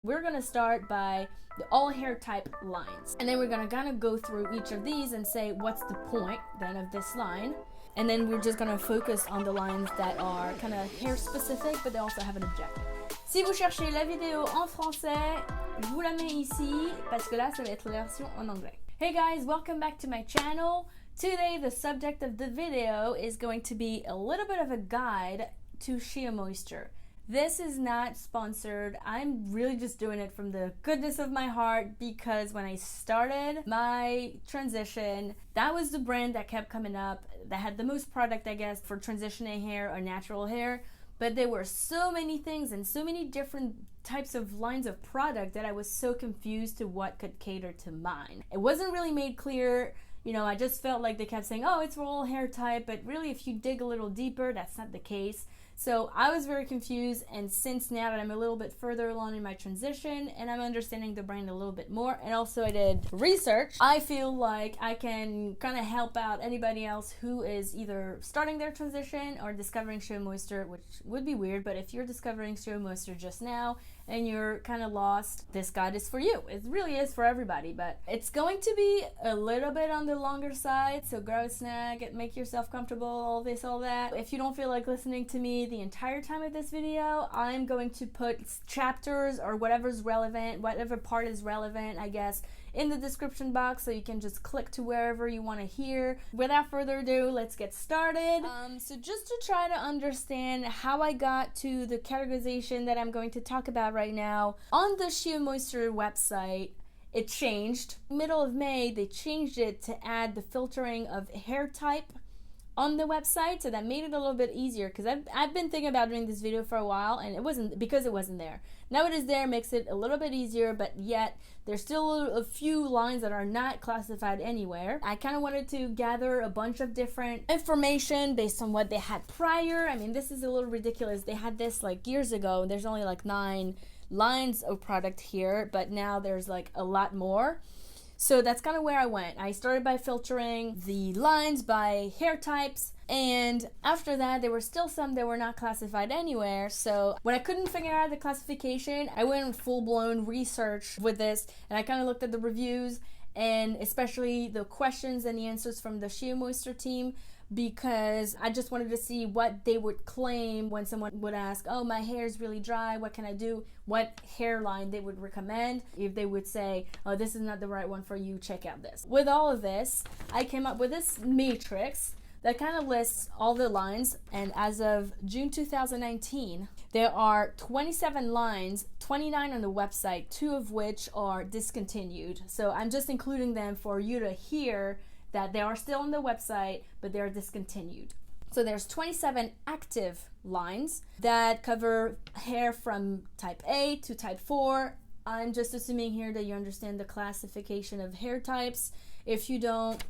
We're gonna start by the all hair type lines, and then we're gonna kind of go through each of these and say what's the point then of this line, and then we're just gonna focus on the lines that are kind of hair specific but they also have an objective. Si vous cherchez la vidéo en français, je vous la mets ici parce que là ça va être la version en anglais. Hey guys, welcome back to my channel. Today the subject of the video is going to be a little bit of a guide to Shea Moisture. This is not sponsored. I'm really just doing it from the goodness of my heart because when I started my transition, that was the brand that kept coming up that had the most product, I guess, for transitioning hair or natural hair. But there were so many things and so many different types of lines of product that I was so confused to what could cater to mine. It wasn't really made clear. You know, I just felt like they kept saying, oh, it's for all hair type, but really if you dig a little deeper, that's not the case. So I was very confused, and since now that I'm a little bit further along in my transition and I'm understanding the brand a little bit more, and also I did research, I feel like I can kind of help out anybody else who is either starting their transition or discovering Shea Moisture, which would be weird, but if you're discovering Shea Moisture just now and you're kind of lost, this guide is for you. It really is for everybody, but it's going to be a little bit on the longer side, so grab a snack, make yourself comfortable, all this, all that. If you don't feel like listening to me the entire time of this video, I'm going to put chapters or whatever's relevant, whatever part is relevant, I guess, in the description box, so you can just click to wherever you want to hear. Without further ado, let's get started. So just to try to understand how I got to the categorization that I'm going to talk about right now, on the Shea Moisture website, it changed. Middle of May, they changed it to add the filtering of hair type on the website, so that made it a little bit easier, because I've been thinking about doing this video for a while and it wasn't there. Now it is there, makes it a little bit easier, but yet there's still a few lines that are not classified anywhere. I kind of wanted to gather a bunch of different information based on what they had prior. I mean, this is a little ridiculous. They had this like years ago and there's only like 9 lines of product here, but now there's like a lot more. So that's kind of where I went. I started by filtering the lines by hair types, and after that there were still some that were not classified anywhere. So when I couldn't figure out the classification, I went on full-blown research with this, and I kind of looked at the reviews and especially the questions and the answers from the Shea Moisture team, because I just wanted to see what they would claim when someone would ask, oh, my hair is really dry, what can I do? What hairline they would recommend. If they would say, oh, this is not the right one for you, check out this. With all of this, I came up with this matrix that kind of lists all the lines, and as of June 2019, there are 27 lines, 29 on the website, 2 of which are discontinued. So I'm just including them for you to hear that they are still on the website, but they're discontinued. So there's 27 active lines that cover hair from type A to type 4. I'm just assuming here that you understand the classification of hair types. If you don't,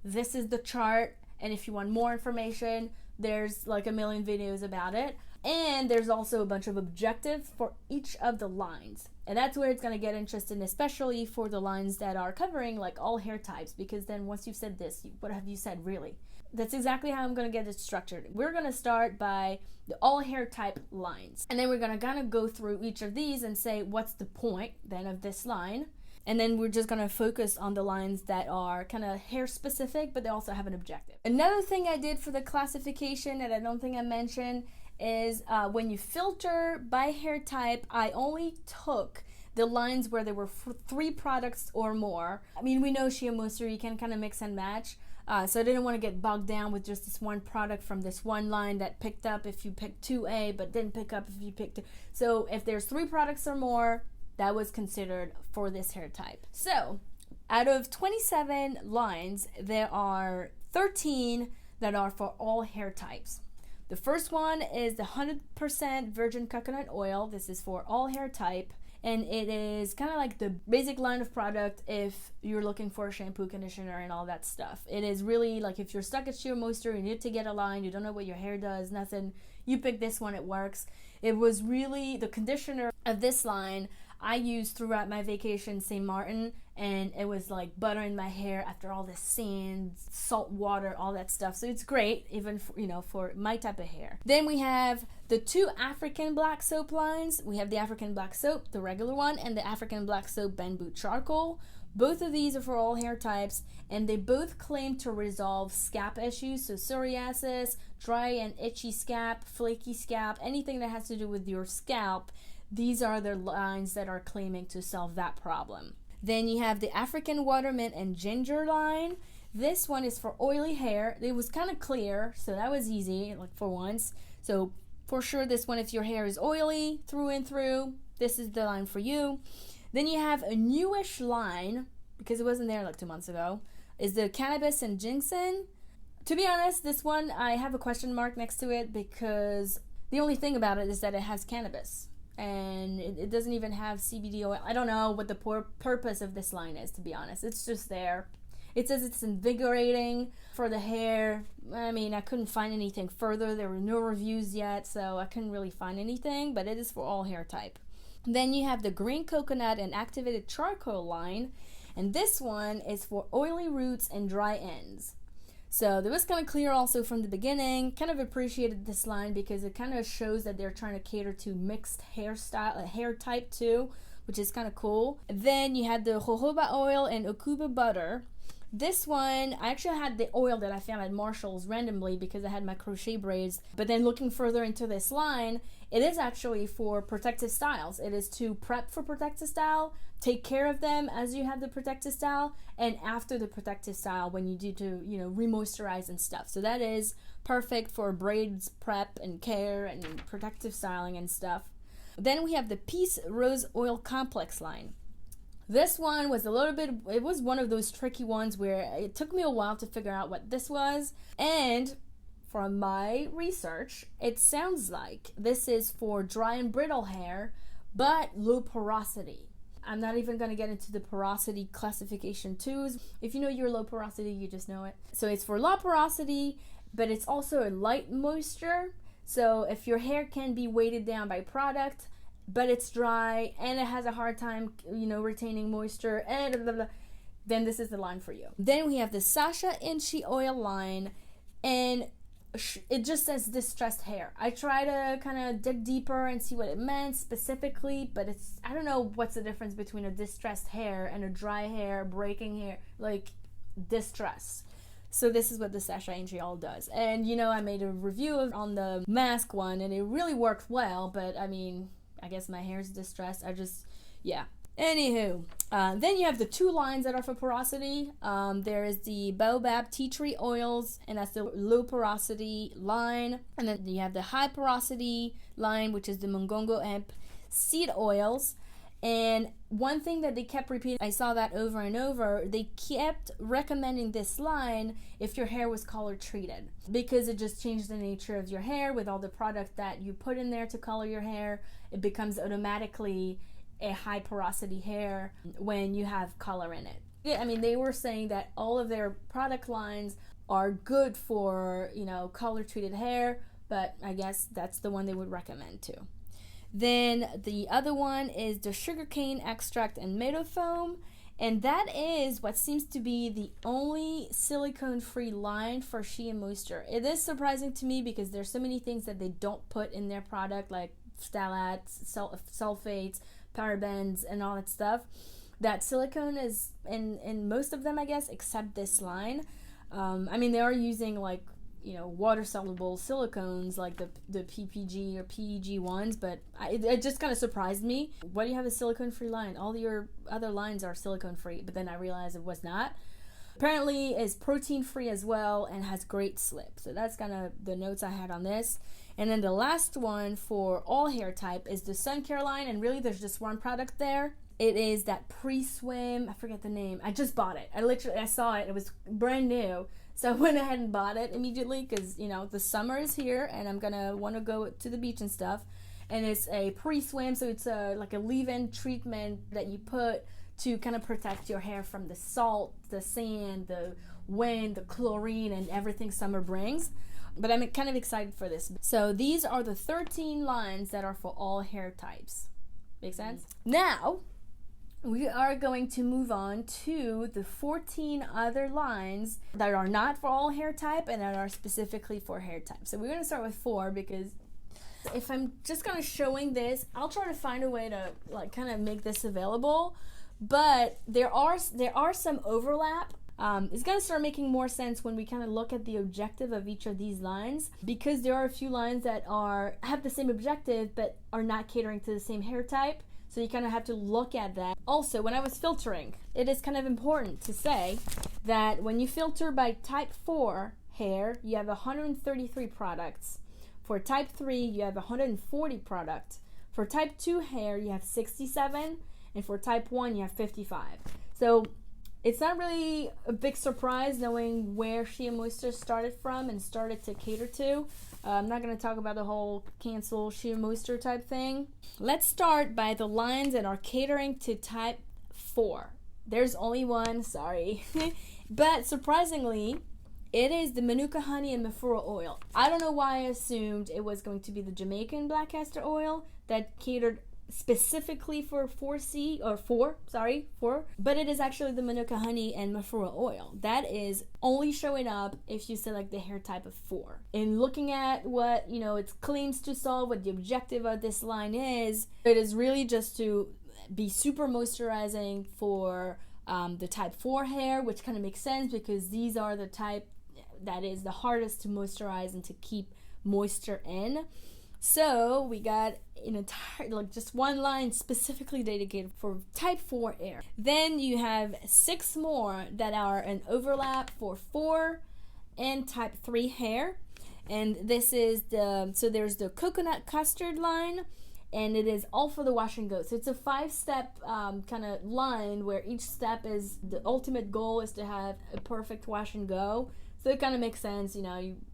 this is the chart, and if you want more information, there's like a million videos about it. And there's also a bunch of objectives for each of the lines. And that's where it's going to get interesting, especially for the lines that are covering like all hair types, because then once you've said this, what have you said really? That's exactly how I'm going to get it structured. We're going to start by the all hair type lines, and then we're going to kind of go through each of these and say what's the point then of this line. And then we're just going to focus on the lines that are kind of hair specific, but they also have an objective. Another thing I did for the classification that I don't think I mentioned is when you filter by hair type, I only took the lines where there were 3 products or more. I mean, we know Shea Moisture, you can kind of mix and match. So I didn't want to get bogged down with just this one product from this one line that picked up if you picked 2A, but didn't pick up if you picked 2. So if there's 3 products or more, that was considered for this hair type. So out of 27 lines, there are 13 that are for all hair types. The first one is the 100% virgin coconut oil. This is for all hair type, and it is kind of like the basic line of product if you're looking for a shampoo, conditioner, and all that stuff. It is really like if you're stuck at Shea Moisture, you need to get a line, you don't know what your hair does, nothing, you pick this one, it works. It was really the conditioner of this line. I used throughout my vacation St. Martin, and it was like butter in my hair after all the sand, salt water, all that stuff. So it's great, even for, for my type of hair. Then we have the 2 African black soap lines. We have the African black soap, the regular one, and the African black soap bamboo charcoal. Both of these are for all hair types, and they both claim to resolve scalp issues, so psoriasis, dry and itchy scalp, flaky scalp, anything that has to do with your scalp. These are the lines that are claiming to solve that problem. Then you have the African Watermint and Ginger line. This one is for oily hair. It was kind of clear, so that was easy, like for once. So for sure, this one, if your hair is oily through and through, this is the line for you. Then you have a newish line, because it wasn't there like 2 months ago, is the Cannabis and Ginseng. To be honest, this one, I have a question mark next to it, because the only thing about it is that it has cannabis. And it doesn't even have CBD oil. I don't know what the purpose of this line is, to be honest. It's just there. It says it's invigorating for the hair. I mean, I couldn't find anything further. There were no reviews yet, so I couldn't really find anything, but it is for all hair type. Then you have the Green Coconut and Activated Charcoal line, and this one is for oily roots and dry ends. So that was kind of clear also from the beginning. Kind of appreciated this line because it kind of shows that they're trying to cater to mixed hairstyle, hair type too, which is kind of cool. Then you had the Jojoba oil and Ucuuba butter. This one, I actually had the oil that I found at Marshall's randomly because I had my crochet braids. But then looking further into this line, it is actually for protective styles. It is to prep for protective style, take care of them as you have the protective style, and after the protective style when you do to, remoisturize and stuff. So that is perfect for braids prep and care and protective styling and stuff. Then we have the Peace Rose Oil Complex line. This one was it was one of those tricky ones where it took me a while to figure out what this was. And from my research, it sounds like this is for dry and brittle hair, but low porosity. I'm not even going to get into the porosity classification twos. If you know your low porosity, you just know it. So it's for low porosity, but it's also a light moisture. So if your hair can be weighted down by product, but it's dry and it has a hard time, retaining moisture, and blah, blah, blah, then this is the line for you. Then we have the Sacha Inchi Oil line, and it just says distressed hair. I try to kind of dig deeper and see what it meant specifically, but I don't know what's the difference between a distressed hair and a dry hair, breaking hair, like distress. So this is what the Sacha Inchi Oil does. And I made a review on the mask one, and it really worked well, but I mean, I guess my hair's distressed. Anywho, then you have the 2 lines that are for porosity. There is the Baobab tea tree oils, and that's the low porosity line. And then you have the high porosity line, which is the Mongongo hemp seed oils. And one thing that they kept repeating, I saw that over and over, they kept recommending this line if your hair was color treated, because it just changed the nature of your hair with all the product that you put in there to color your hair. It becomes automatically a high porosity hair when you have color in it. Yeah, I mean, they were saying that all of their product lines are good for, color treated hair, but I guess that's the one they would recommend too. Then the other one is the Sugarcane extract and Meadowfoam, and that is what seems to be the only silicone-free line for Shea Moisture. It is surprising to me because there's so many things that they don't put in their product, like phthalates, sulfates, parabens, and all that stuff. That silicone is in most of them, I guess, except this line. I mean, they are using water-soluble silicones like the PPG or PEG ones, but it just kind of surprised me. Why do you have a silicone-free line? All your other lines are silicone-free, but then I realized it was not. Apparently, it's protein-free as well and has great slip. So that's kind of the notes I had on this. And then the last one for all hair type is the Suncare line, and really there's just one product there. It is that pre-swim, I forget the name. I just bought it. I saw it. It was brand new. So I went ahead and bought it immediately because, the summer is here and I'm going to want to go to the beach and stuff. And it's a pre-swim, so it's like a leave-in treatment that you put to kind of protect your hair from the salt, the sand, the wind, the chlorine, and everything summer brings. But I'm kind of excited for this. So these are the 13 lines that are for all hair types. Make sense? Now, we are going to move on to the 14 other lines that are not for all hair type and that are specifically for hair type. So we're going to start with 4 because if I'm just kind of showing this, I'll try to find a way to like kind of make this available, but there are some overlap. It's going to start making more sense when we kind of look at the objective of each of these lines, because there are a few lines that have the same objective but are not catering to the same hair type. So you kind of have to look at that. Also, when I was filtering, it is kind of important to say that when you filter by type 4 hair, you have 133 products. For type 3, you have 140 products. For type 2 hair, you have 67. And for type 1, you have 55. So it's not really a big surprise knowing where Shea Moisture started from and started to cater to. I'm not going to talk about the whole cancel Shea Moisture type thing. Let's start by the lines that are catering to type 4. There's only one, sorry. But surprisingly, it is the Manuka honey and Mafura oil. I don't know why I assumed it was going to be the Jamaican black castor oil that catered specifically for 4C or 4, but it is actually the Manuka honey and Mafura oil that is only showing up if you select the hair type of 4. In looking at what it claims to solve, what the objective of this line is, it is really just to be super moisturizing for the type 4 hair, which kind of makes sense because these are the type that is the hardest to moisturize and to keep moisture in. So we got an entire, just one line specifically dedicated for type 4 hair. Then you have 6 more that are an overlap for 4 and type 3 hair. And this is so there's the coconut custard line, and it is all for the wash and go. So it's a 5-step kind of line where each step is, the ultimate goal is to have a perfect wash and go. So it kind of makes sense, you're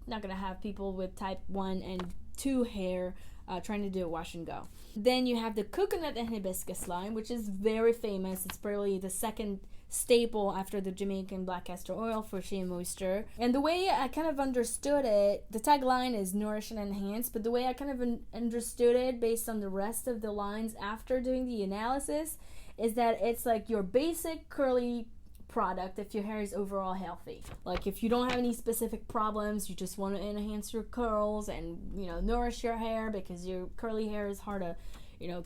not going to have people with type 1 and 2 hair trying to do a wash and go. Then you have the coconut and hibiscus line, which is very famous. It's probably the second staple after the Jamaican black castor oil for Shea Moisture. And the way I kind of understood it, the tagline is nourish and enhance, but the way I kind of understood it based on the rest of the lines after doing the analysis is that it's like your basic curly product if your hair is overall healthy. Like if you don't have any specific problems, you just want to enhance your curls and nourish your hair because your curly hair is hard to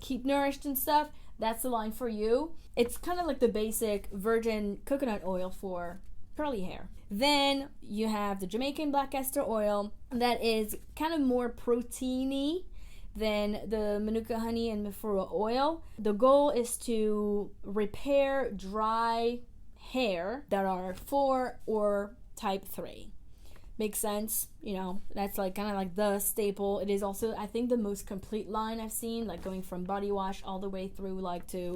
keep nourished and stuff, that's the line for you. It's kind of like the basic virgin coconut oil for curly hair. Then you have the Jamaican black castor oil that is kind of more proteiny than the Manuka honey and Mafura oil. The goal is to repair dry hair that are 4 or type 3. Makes sense, that's like kind of like the staple. It is also, I think, the most complete line I've seen, like going from body wash all the way through like to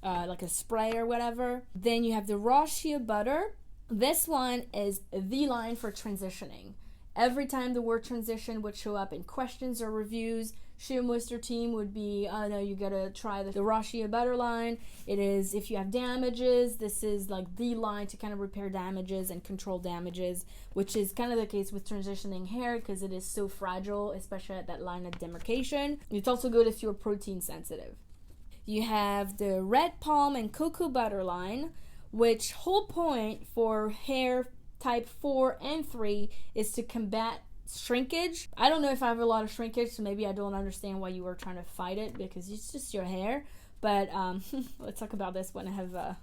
like a spray or whatever. Then you have the raw shea butter. This one is the line for transitioning. Every time the word transition would show up in questions or reviews, Shea Moisture team would be, oh no, you gotta try the raw shea butter line. It is, if you have damages, this is like the line to kind of repair damages and control damages, which is kind of the case with transitioning hair because it is so fragile, especially at that line of demarcation. It's also good if you're protein sensitive. You have the red palm and cocoa butter line, which whole point for hair type 4 and 3 is to combat shrinkage. I don't know if I have a lot of shrinkage, so maybe I don't understand why you were trying to fight it because it's just your hair. But let's talk about this when I have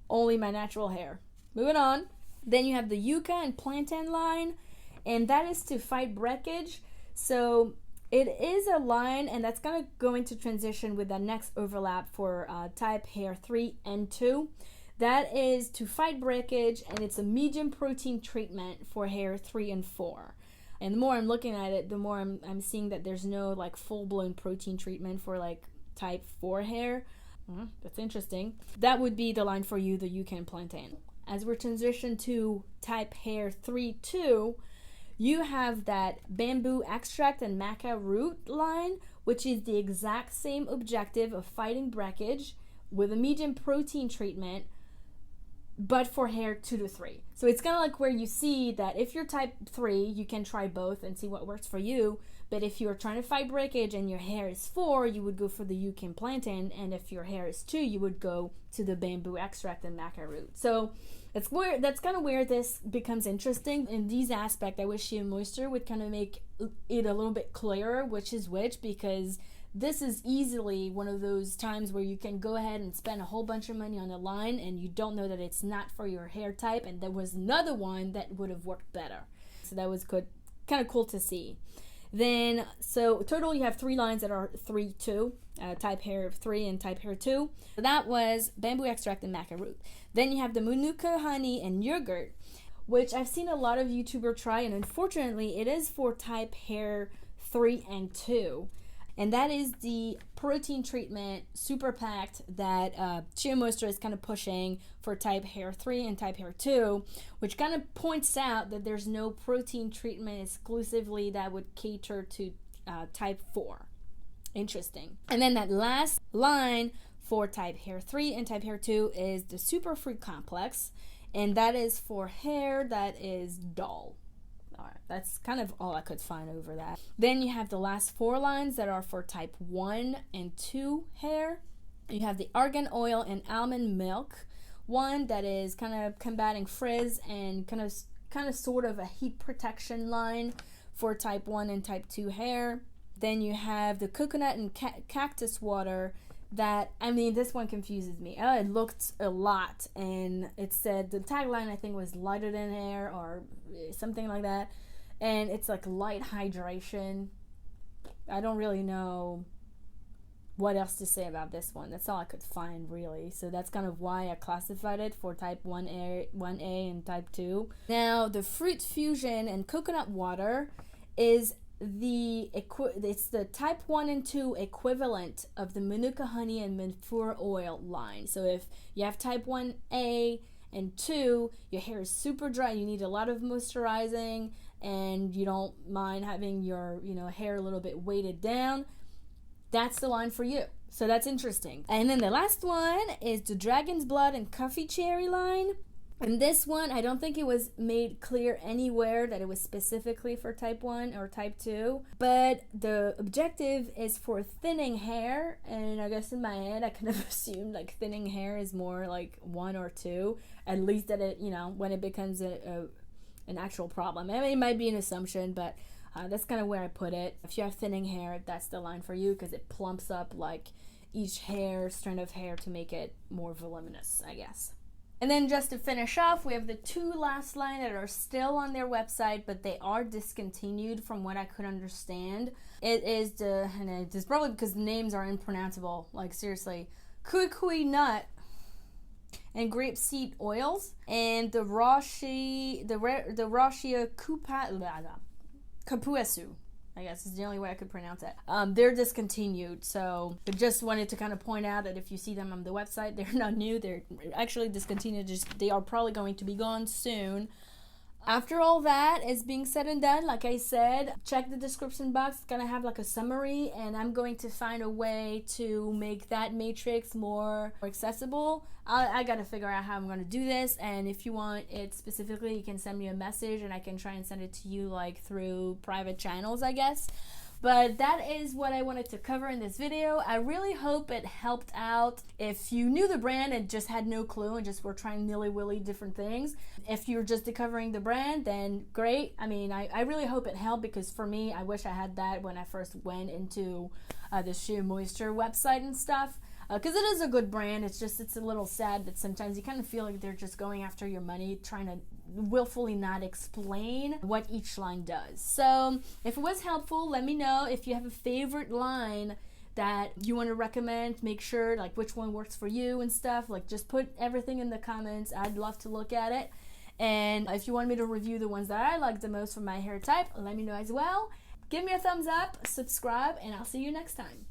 only my natural hair. Moving on. Then you have the Yucca and Plantain line, and that is to fight breakage. So it is a line, and that's going to go into transition with the next overlap for type hair 3 and 2. That is to fight breakage, and it's a medium protein treatment for hair 3 and 4. And the more I'm looking at it, the more I'm seeing that there's no like full-blown protein treatment for like type 4 hair. That's interesting. That would be the line for you, the Yucca Plantain. As we're transition to type hair 3-2, you have that bamboo extract and maca root line, which is the exact same objective of fighting breakage with a medium protein treatment, but for hair 2 to 3. So it's kind of like where you see that if you're type 3, you can try both and see what works for you. But if you're trying to fight breakage and your hair is 4, you would go for the Yucca Plantain, and if your hair is 2, you would go to the bamboo extract and maca root. So that's kind of where this becomes interesting. In these aspects, I wish Shea Moisture would kind of make it a little bit clearer which is which, because this is easily one of those times where you can go ahead and spend a whole bunch of money on a line and you don't know that it's not for your hair type, and there was another one that would have worked better. So that was good, kind of cool to see. Then, so total you have 3 lines that are 3-2, type hair 3 and type hair 2. So that was bamboo extract and maca root. Then you have the Manuka honey and yogurt, which I've seen a lot of YouTubers try, and unfortunately it is for type hair 3 and 2. And that is the protein treatment super packed that Shea Moisture is kind of pushing for type hair 3 and type hair 2, which kind of points out that there's no protein treatment exclusively that would cater to type 4. Interesting. And then that last line for type hair 3 and type hair 2 is the Superfruit Complex, and that is for hair that is dull. Alright, that's kind of all I could find over that. Then you have the last 4 lines that are for type 1 and 2 hair. You have the Argan oil and almond milk one that is kind of combating frizz and kind of sort of a heat protection line for type 1 and type 2 hair. Then you have the coconut and cactus water that, I mean, this one confuses me. I looked a lot and it said, the tagline I think was lighter than air or something like that, and it's like light hydration. I don't really know what else to say about this one. That's all I could find really. So that's kind of why I classified it for type 1A and type 2. Now the fruit fusion and coconut water is it's the type 1 and 2 equivalent of the Manuka honey and Mafura oil line. So if you have type 1A and 2, your hair is super dry, you need a lot of moisturizing, and you don't mind having your hair a little bit weighted down, that's the line for you. So that's interesting. And then the last one is the Dragon's Blood and Coffee Cherry line. And this one, I don't think it was made clear anywhere that it was specifically for type 1 or type 2. But the objective is for thinning hair. And I guess in my head, I kind of assumed like thinning hair is more like 1 or 2. At least that it, when it becomes an actual problem. I mean, it might be an assumption, but that's kind of where I put it. If you have thinning hair, that's the line for you, because it plumps up like each strand of hair to make it more voluminous, I guess. And then just to finish off, we have the 2 last line that are still on their website, but they are discontinued from what I could understand. It is and it's probably because the names are unpronounceable, like seriously, Kukui nut and grapeseed oils, and the Shea Cupuaçu, I guess is the only way I could pronounce it. They're discontinued, so I just wanted to kind of point out that if you see them on the website, they're not new, they're actually discontinued, they are probably going to be gone soon. After all that is being said and done, like I said, check the description box. It's gonna have like a summary, and I'm going to find a way to make that matrix more accessible. I gotta figure out how I'm gonna do this, and if you want it specifically, you can send me a message and I can try and send it to you like through private channels, I guess. But that is what I wanted to cover in this video. I really hope it helped out. If you knew the brand and just had no clue and just were trying nilly-willy different things, if you're just discovering the brand, then great. I mean, I really hope it helped, because for me, I wish I had that when I first went into the Shea Moisture website and stuff. Because it is a good brand. It's a little sad that sometimes you kind of feel like they're just going after your money, trying to willfully not explain what each line does. So if it was helpful, let me know. If you have a favorite line that you want to recommend, make sure like which one works for you and stuff, like just put everything in the comments. I'd love to look at it. And if you want me to review the ones that I like the most for my hair type, let me know as well. Give me a thumbs up, subscribe, and I'll see you next time.